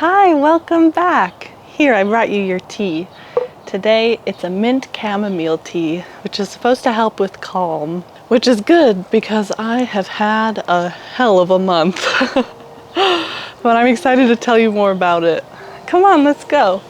Hi, welcome back. Here, I brought you your tea. Today, it's a mint chamomile tea, which is supposed to help with calm, which is good because I have had a hell of a month. But I'm excited to tell you more about it. Come on, let's go.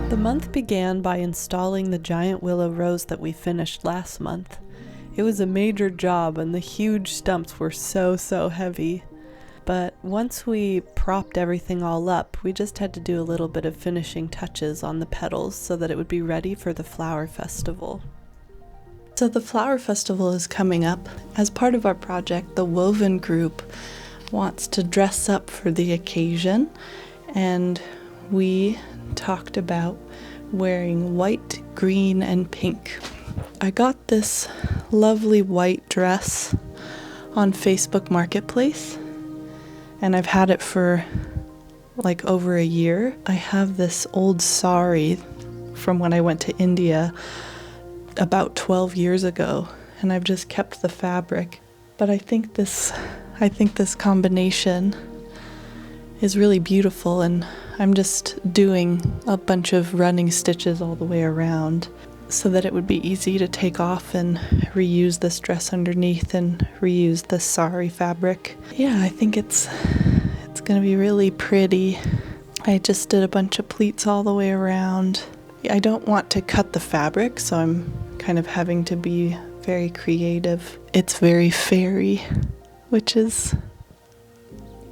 The month began by installing the giant willow rose that we finished last month. It was a major job and the huge stumps were so heavy. But once we propped everything all up, we just had to do a little bit of finishing touches on the petals so that it would be ready for the flower festival. So the flower festival is coming up. As part of our project, the Woven group wants to dress up for the occasion, and we talked about wearing white, green, and pink. I got this lovely white dress on Facebook Marketplace, and I've had it for like over a year. I have this old sari from when I went to India about 12 years ago, and I've just kept the fabric. But I think this combination is really beautiful, and I'm just doing a bunch of running stitches all the way around so that it would be easy to take off and reuse this dress underneath and reuse the sari fabric. Yeah, I think it's gonna be really pretty. I just did a bunch of pleats all the way around. I don't want to cut the fabric, so I'm kind of having to be very creative. It's very fairy, which is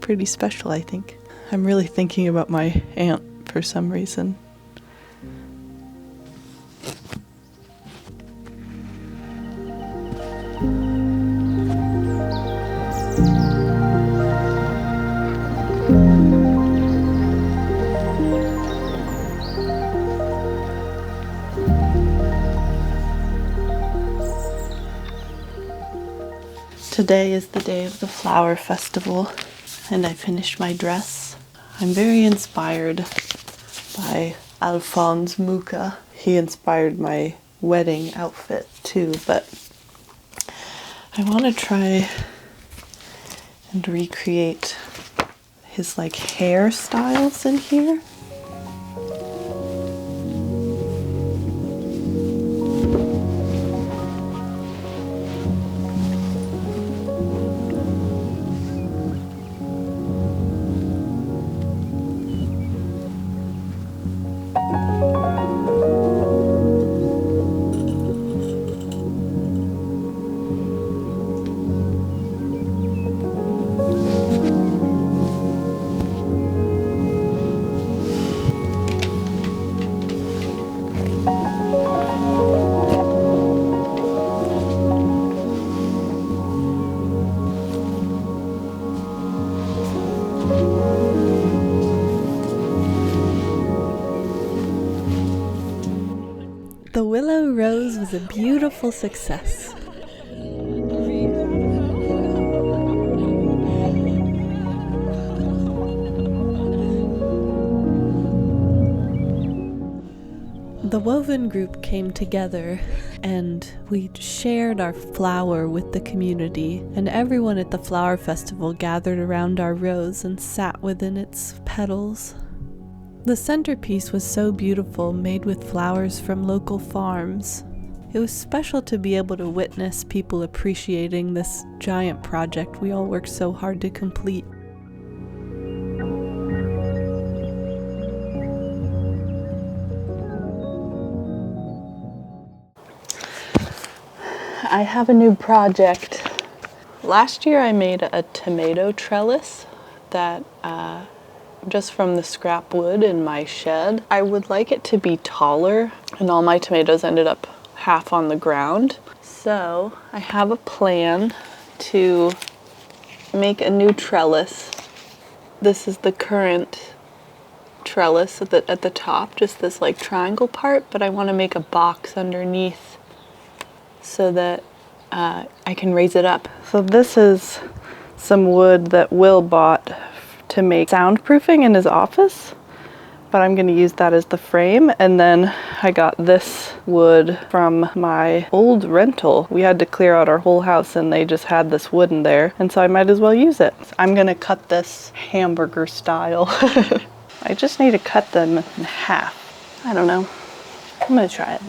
pretty special, I think. I'm really thinking about my aunt for some reason. Today is the day of the flower festival, and I finished my dress. I'm very inspired by Alphonse Mucha. He inspired my wedding outfit too, but I want to try and recreate his like hairstyles in here. The willow rose was a beautiful success. The Woven group came together and we shared our flower with the community, and everyone at the flower festival gathered around our rose and sat within its petals. The centerpiece was so beautiful, made with flowers from local farms. It was special to be able to witness people appreciating this giant project we all worked so hard to complete. I have a new project. Last year I made a tomato trellis that just from the scrap wood in my shed. I would like it to be taller, and all my tomatoes ended up half on the ground. So I have a plan to make a new trellis. This is the current trellis at the top, just this like triangle part, but I want to make a box underneath so that I can raise it up. So this is some wood that Will bought to make soundproofing in his office. but I'm gonna use that as the frame. And then I got this wood from my old rental. We had to clear out our whole house and they just had this wood in there, and so I might as well use it. I'm gonna cut this hamburger style. I just need to cut them in half. I don't know. I'm gonna try it.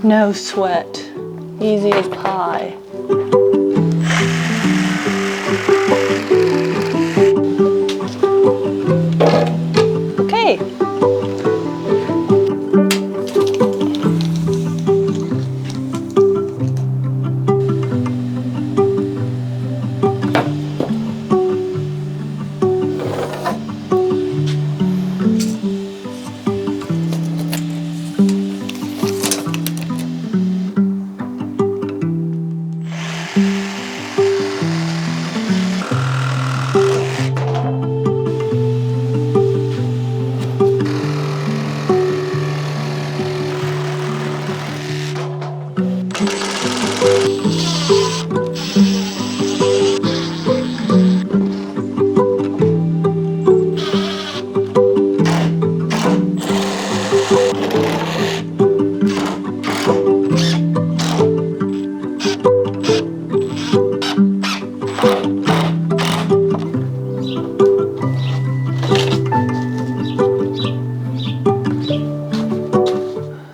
No sweat. Easy as pie. Okay.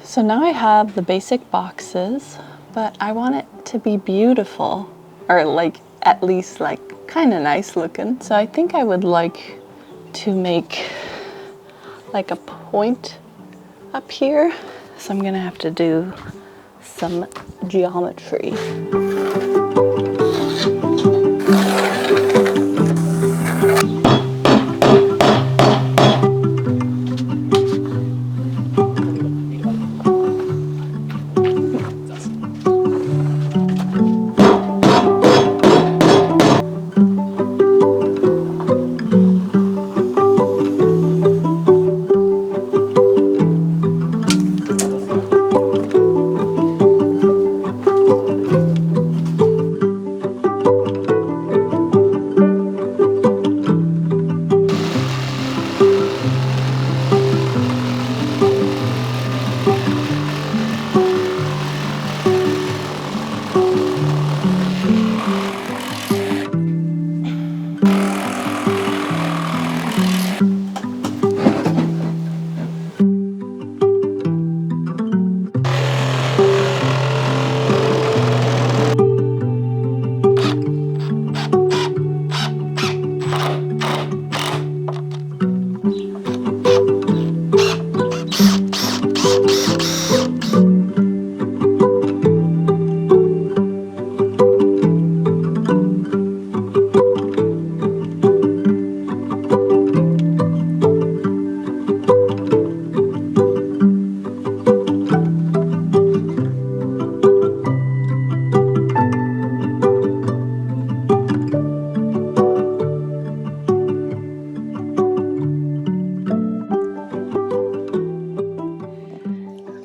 So now I have the basic boxes, but I want it to be beautiful, or like at least like kind of nice looking. So I think I would like to make like a point up here. So I'm gonna have to do some geometry.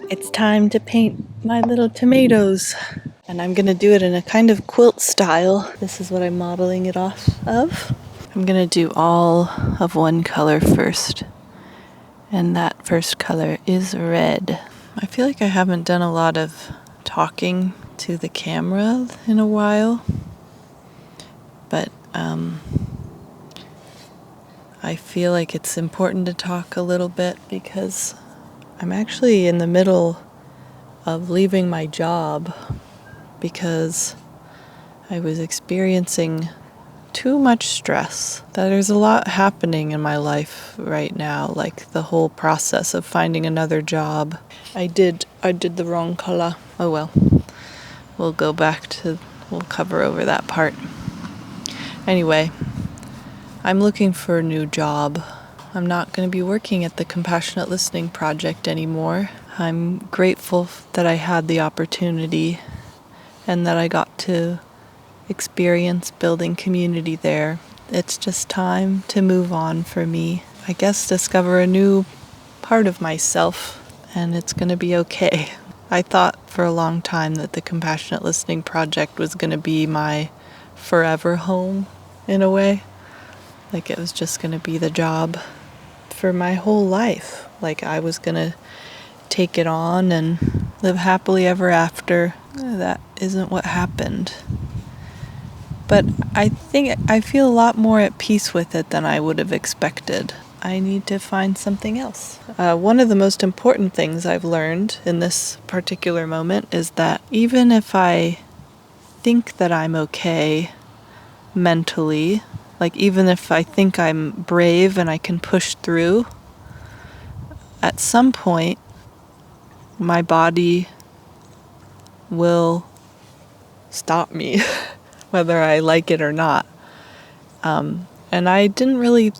It's time to paint my little tomatoes, and I'm gonna do it in a kind of quilt style. This is what I'm modeling it off of. I'm gonna do all of one color first, and that first color is red. I feel like I haven't done a lot of talking to the camera in a while, but I feel like it's important to talk a little bit because I'm actually in the middle of leaving my job because I was experiencing too much stress. That there's a lot happening in my life right now, like the whole process of finding another job. I did the wrong color. Oh well. We'll cover over that part. Anyway, I'm looking for a new job. I'm not going to be working at the Compassionate Listening Project anymore. I'm grateful that I had the opportunity and that I got to experience building community there. It's just time to move on for me. I guess discover a new part of myself, and it's going to be okay. I thought for a long time that the Compassionate Listening Project was going to be my forever home, in a way. Like it was just going to be the job for my whole life. Like I was going to take it on and live happily ever after. That isn't what happened. But I think I feel a lot more at peace with it than I would have expected. I need to find something else. One of the most important things I've learned in this particular moment is that even if I think that I'm okay mentally, like even if I think I'm brave and I can push through, at some point my body will stop me, whether I like it or not. And I didn't really,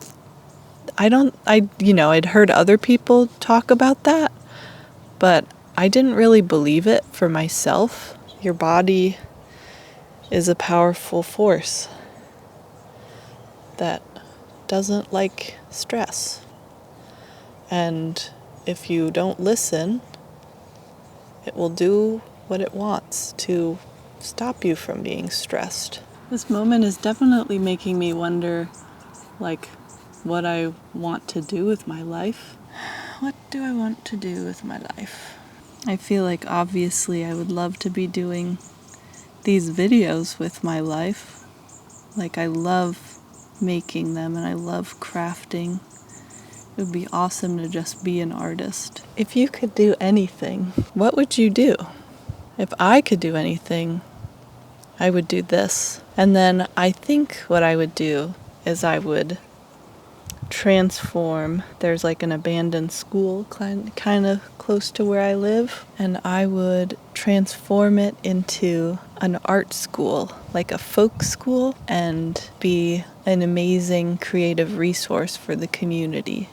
I'd heard other people talk about that, but I didn't really believe it for myself. Your body is a powerful force that doesn't like stress. And if you don't listen, it will do what it wants to stop you from being stressed. This moment is definitely making me wonder, like, what I want to do with my life. What do I want to do with my life? I feel like obviously I would love to be doing these videos with my life. Like I love making them and I love crafting. It would be awesome to just be an artist. If you could do anything, what would you do? If I could do anything, I would do this. And then I think what I would do is I would transform. There's like an abandoned school kind of close to where I live, and I would transform it into an art school, like a folk school, and be an amazing creative resource for the community.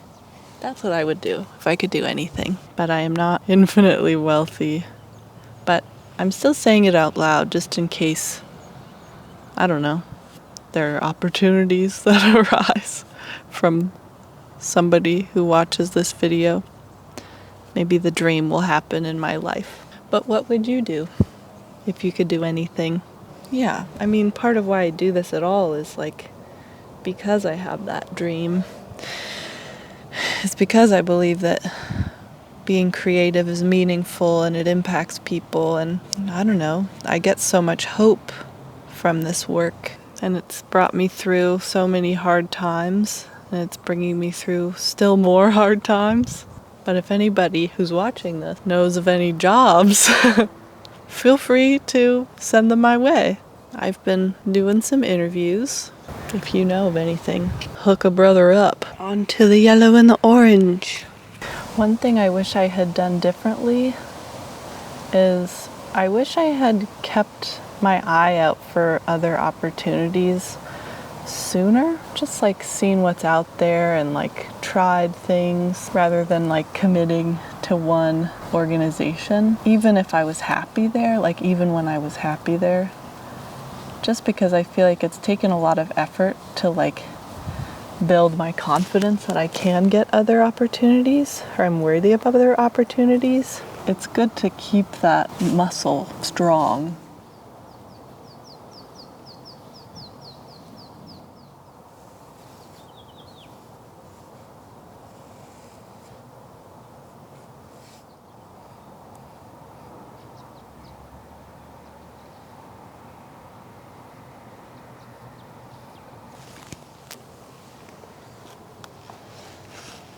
That's what I would do if I could do anything. But I am not infinitely wealthy. But I'm still saying it out loud just in case, I don't know, there are opportunities that arise from somebody who watches this video. Maybe the dream will happen in my life. But what would you do if you could do anything? Yeah, I mean, part of why I do this at all is like because I have that dream. It's because I believe that being creative is meaningful and it impacts people, and I don't know, I get so much hope from this work, and it's brought me through so many hard times, and it's bringing me through still more hard times. But if anybody who's watching this knows of any jobs, feel free to send them my way. I've been doing some interviews. If you know of anything, hook a brother up. On to the yellow and the orange. One thing I wish I had done differently is I wish I had kept my eye out for other opportunities sooner. Just like seen what's out there and like tried things rather than like committing to one organization. Even if I was happy there, like even when I was happy there, just because I feel like it's taken a lot of effort to like build my confidence that I can get other opportunities, or I'm worthy of other opportunities. It's good to keep that muscle strong.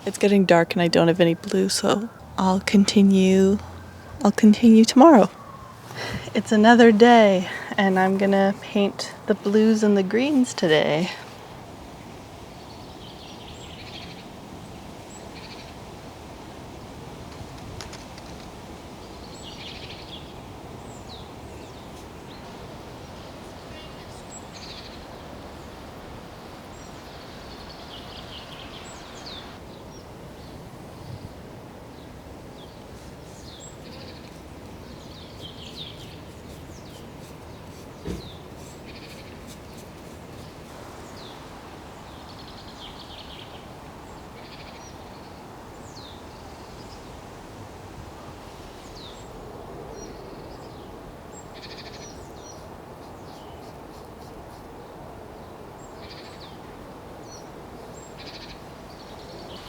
It's getting dark and I don't have any blue, so I'll continue tomorrow. It's another day, and I'm gonna paint the blues and the greens today.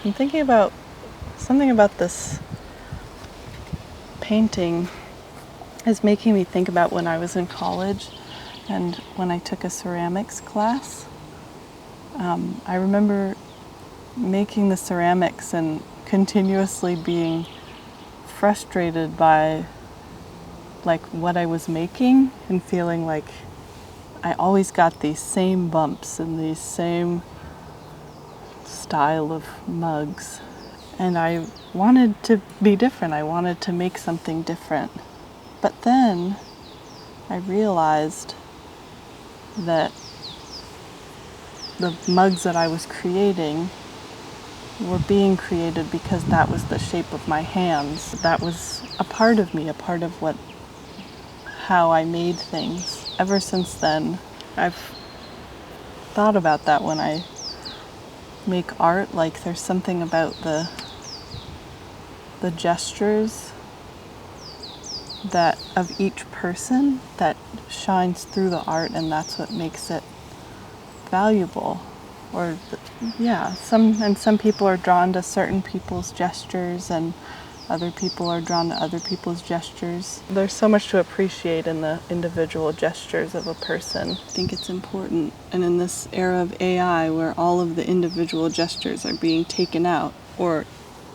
I'm thinking about something about this painting is making me think about when I was in college and when I took a ceramics class. I remember making the ceramics and continuously being frustrated by like what I was making and feeling like I always got these same bumps and these same style of mugs. And I wanted to be different. I wanted to make something different. But then I realized that the mugs that I was creating were being created because that was the shape of my hands. That was a part of me, a part of how I made things. Ever since then, I've thought about that when I make art. Like there's something about the gestures that of each person that shines through the art, and that's what makes it valuable. Or some people are drawn to certain people's gestures and other people are drawn to other people's gestures. There's so much to appreciate in the individual gestures of a person. I think it's important. And in this era of AI where all of the individual gestures are being taken out, or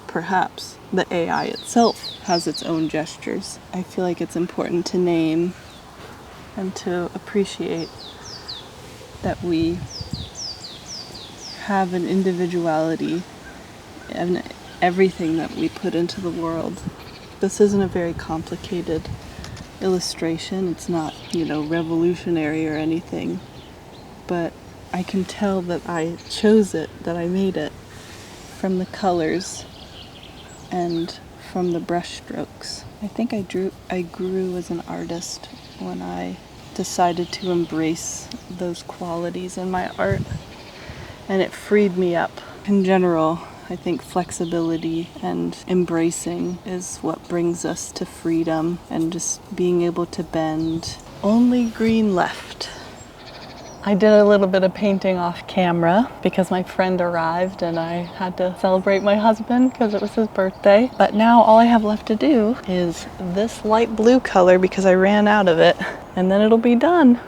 perhaps the AI itself has its own gestures, I feel like it's important to name and to appreciate that we have an individuality and everything that we put into the world. This isn't a very complicated illustration. It's not, revolutionary or anything. But I can tell that I chose it, that I made it from the colors and from the brush strokes. I think I grew as an artist when I decided to embrace those qualities in my art, and it freed me up. In general, I think flexibility and embracing is what brings us to freedom and just being able to bend. Only green left. I did a little bit of painting off camera because my friend arrived and I had to celebrate my husband because it was his birthday. But now all I have left to do is this light blue color because I ran out of it, and then it'll be done.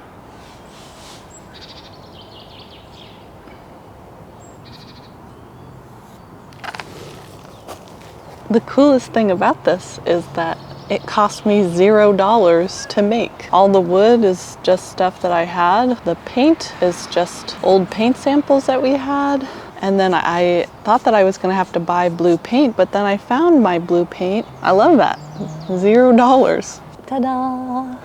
The coolest thing about this is that it cost me $0 to make. All the wood is just stuff that I had. The paint is just old paint samples that we had. And then I thought that I was gonna have to buy blue paint, but then I found my blue paint. I love that. $0. Ta-da!